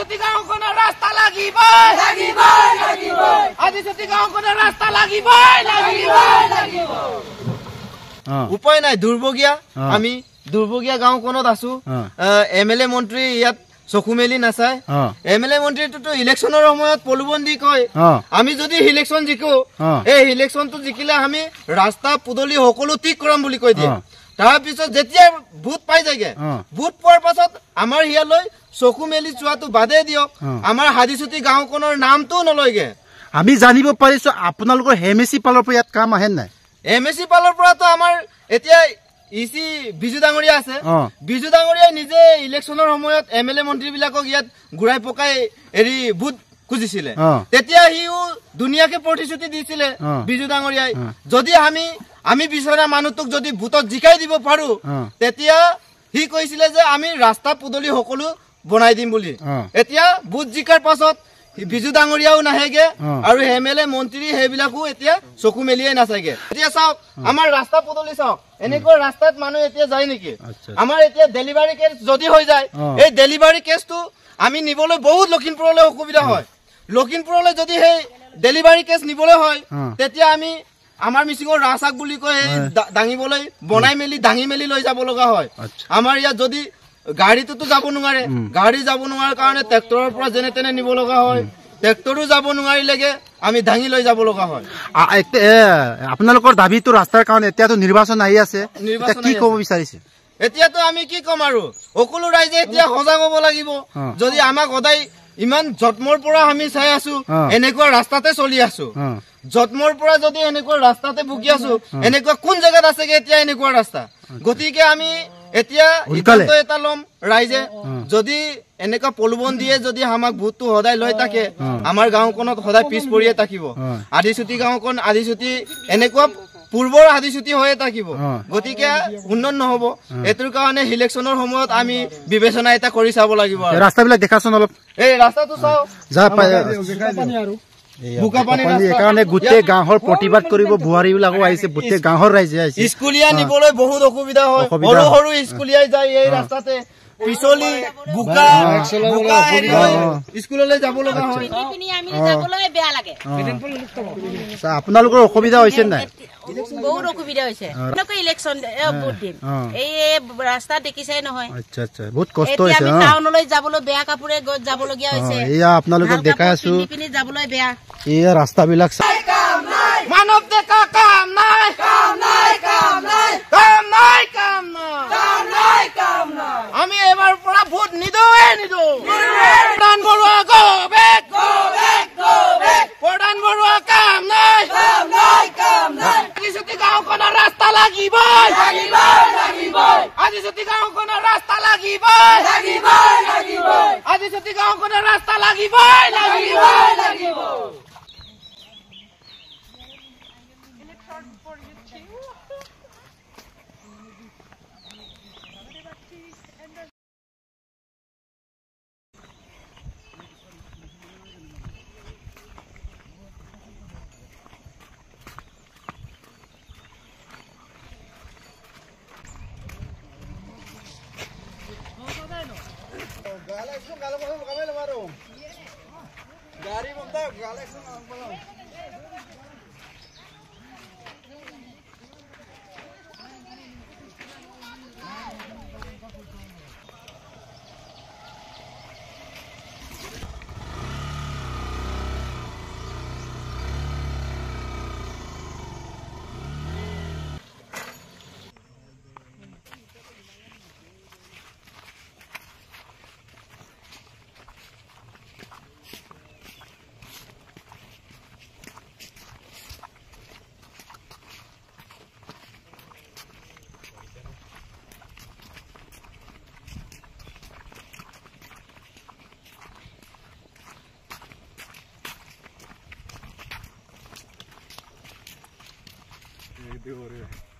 আদিচুটি গাঁওখনৰ ৰাস্তা লাগিব আদিচুটি গাঁওখনৰ ৰাস্তা লাগিব উপায় নাই দুৰ্ভগীয়া আমি দুৰ্ভগীয়া গাঁওখনত আছো এমএলএ মন্ত্ৰী ইয়াত চকু মেলি নাচায় এমএলএ মন্ত্ৰীটো ইলেকশ্যনৰ সময়ত পলুবন্দী কয় আমি যদি ইলেকশ্যন জিকো এই ইলেকশ্যনটো জিকিলে আমি ৰাস্তা পদূলি সকলো ঠিক কৰাম বুলি কৈ দিয়ে তাৰ পিছত যেতিয়া ভোট পাই যায়গে ভোট পোৱাৰ পাছত আমাৰ হিয়ালৈ চকু মেলি চোৱাটো বাদে দিয়ক আমাৰ হাদিচুটি গাঁওখনৰ নামটো নলয়গে আমি জানিব পাৰিছো আপোনালোকৰ হেমেচি পালৰ পৰা ইয়াত কাম আহে নাই এমএসি পালৰ পৰাটো আমাৰ এতিয়া ইসি বিজু ডাঙৰীয়া আছে বিজু ডাঙৰীয়া নিজে ইলেকশ্যনৰ সময়ত এমএলএ মন্ত্ৰী বিলাকক ইয়াত গুৰাই পকাই এৰি ভোট খুজিছিলে তেতিয়া হিও দুনিয়াকে প্ৰতিশ্ৰুতি দিছিলে বিজু ডাঙৰীয়াই যদি আমি বিচৰা মানুহটোক যদি ভোটত জিকাই দিব পাৰো তেতিয়া হি কৈছিলে যে আমি ৰাস্তা পদূলি সকলো বনাই দিম বুলি এতিয়া ভোট জিকাৰ পাছত বিজু ডাঙৰীয়াও নাহেগে আৰু এমএলএ মন্ত্ৰী হেবিলাকো এতিয়া চকু মেলিয়ে নাচাগে এতিয়া চাওক আমাৰ ৰাস্তা পদূলি চাওক এনেকৈ ৰাস্তাত মানুহ এতিয়া যায় নেকি আমাৰ এতিয়া ডেলিভাৰী কেছ যদি হৈ যায় এই ডেলিভাৰী কেছটো আমি নিবলৈ বহুত লখিমপুৰলৈ অসুবিধা হয় লখিমপুৰলৈ যদি সেই ডেলিভাৰী কেছ নিবলৈ হয় তেতিয়া আমি আমাৰ মিছিঙৰ ৰাসাক বুলি কয় দাঙিবলৈ বনাই মেলি দাঙি মেলি লৈ যাব লগা হয় আমাৰ ইয়াত যদি গাড়ীটো যাব নোৱাৰে গাড়ী যাব নোৱাৰাৰ কাৰণে ট্ৰেক্টৰৰ পৰা যেনে তেনে নিব লগা হয় ট্ৰেক্টৰো যাব নোৱাৰিলেগে আমি দাঙি লৈ যাব লগা হয় আপোনালোকৰ দাবীটো ৰাস্তাৰ কাৰণে এতিয়াতো নিৰ্বাচন আহি আছে কি ক'ব বিচাৰিছে এতিয়াতো আমি কি ক'ম আৰু সকলো ৰাইজে এতিয়া সজাগ হ'ব লাগিব যদি আমাক সদায় ইমান জন্মৰ পৰা আমি চাই আছো এনেকুৱা ৰাস্তাতে চলি আছো জন্মৰ পৰা যদি এনেকুৱা ৰাস্তাতে ভুগি আছো এনেকুৱা কোন জেগাত আছেগে এতিয়া এনেকুৱা ৰাস্তা গতিকে আমি এতিয়া এটা লম ৰাইজে যদি এনেকুৱা পলুবন্দীয়ে যদি আমাক ভোটটো সদায় লৈ থাকে আমাৰ গাঁওখনত সদায় পিছ পৰিয়ে থাকিব আদিচুটি গাঁওখন আদিচুটি এনেকুৱা পূৰ্বৰ আদিচুটি হৈয়ে থাকিব গতিকে উন্নত নহব এটোৰ কাৰণে ইলেকশ্যনৰ সময়ত আমি বিবেচনা এটা কৰি চাব লাগিব ৰাস্তাবিলাক দেখাচোন অলপ এই ৰাস্তাটো চাও এইকাৰণে গোটেই গাঁৱৰ প্ৰতিবাদ কৰিব বুহাৰী বিলাকো আহিছে গোটেই গাঁৱৰ ৰাইজে আহিছে স্কুলীয়া নিবলৈ বহুত অসুবিধা হয় সৰু সৰু স্কুলীয়াই যায় এই ৰাস্তাতে পিছলি বোকা স্কুললৈ যাব লগা হয় আপোনালোকৰ অসুবিধা হৈছে নাই বহুত অসুবিধা হৈছে ইলেকশ্যন ভোট দিম এই ৰাস্তা দেখিছে নহয় আচ্ছা আচ্ছা বহুত কষ্ট হৈছে আমি টাউনলৈ যাবলৈ বেয়া কাপোৰে যাবলগীয়া হৈছে এয়া আপোনালোকক দেখাই আছো পিনি যাবলৈ বেয়া এয়া ৰাস্তাবিলাক মানৱ দেখা কাম নাই আমি এবাৰ পৰা ভোট নিদো প্ৰধান বৰুৱা প্ৰধান বৰুৱা কাম নাই আদিচুটি গাঁওখনৰ ৰাস্তা লাগিব আদিচুটি গাঁওখনৰ ৰাস্তা লাগিব আদিচুটি গাঁওখনৰ ৰাস্তা লাগিব गाड़ी बनता है गैलेक्सी हो रही है।